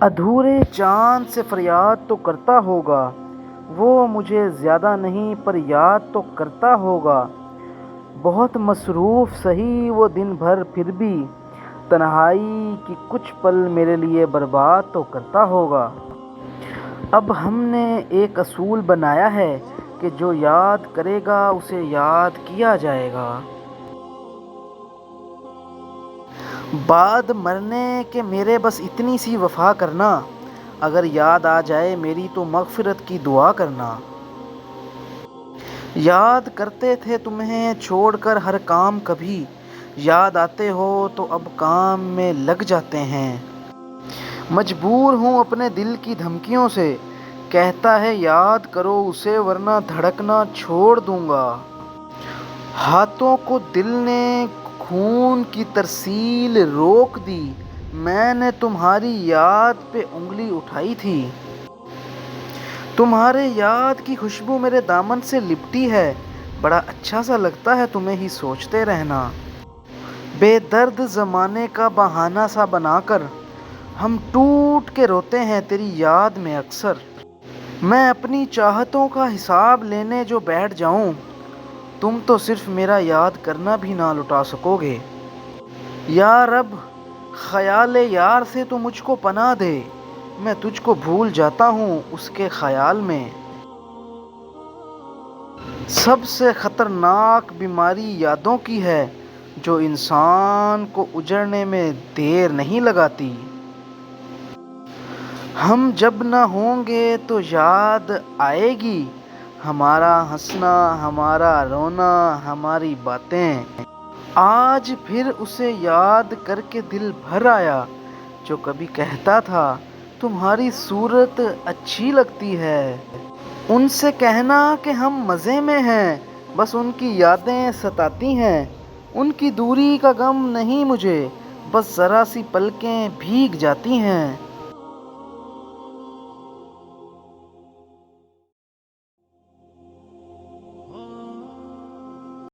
ادھورے چاند سے فریاد تو کرتا ہوگا، وہ مجھے زیادہ نہیں پر یاد تو کرتا ہوگا۔ بہت مصروف سہی وہ دن بھر پھر بھی تنہائی کی کچھ پل میرے لیے برباد تو کرتا ہوگا۔ اب ہم نے ایک اصول بنایا ہے کہ جو یاد کرے گا اسے یاد کیا جائے گا۔ بعد مرنے کے میرے بس اتنی سی وفا کرنا، اگر یاد آ جائے میری تو مغفرت کی دعا کرنا۔ یاد کرتے تھے تمہیں چھوڑ کر ہر کام، کبھی یاد آتے ہو تو اب کام میں لگ جاتے ہیں۔ مجبور ہوں اپنے دل کی دھمکیوں سے، کہتا ہے یاد کرو اسے ورنہ دھڑکنا چھوڑ دوں گا۔ ہاتھوں کو دل نے خون کی ترسیل روک دی، میں نے تمہاری یاد پہ انگلی اٹھائی تھی۔ تمہارے یاد کی خوشبو میرے دامن سے لپٹی ہے، بڑا اچھا سا لگتا ہے تمہیں ہی سوچتے رہنا۔ بے درد زمانے کا بہانہ سا بنا کر ہم ٹوٹ کے روتے ہیں تیری یاد میں اکثر۔ میں اپنی چاہتوں کا حساب لینے جو بیٹھ جاؤں، تم تو صرف میرا یاد کرنا بھی نہ لٹا سکو گے۔ یا رب خیال یار سے تو مجھ کو پناہ دے، میں تجھ کو بھول جاتا ہوں اس کے خیال میں۔ سب سے خطرناک بیماری یادوں کی ہے، جو انسان کو اجڑنے میں دیر نہیں لگاتی۔ ہم جب نہ ہوں گے تو یاد آئے گی، ہمارا ہنسنا، ہمارا رونا، ہماری باتیں۔ آج پھر اسے یاد کر کے دل بھر آیا، جو کبھی کہتا تھا تمہاری صورت اچھی لگتی ہے۔ ان سے کہنا کہ ہم مزے میں ہیں، بس ان کی یادیں ستاتی ہیں۔ ان کی دوری کا غم نہیں مجھے، بس ذرا سی پلکیں بھیگ جاتی ہیں۔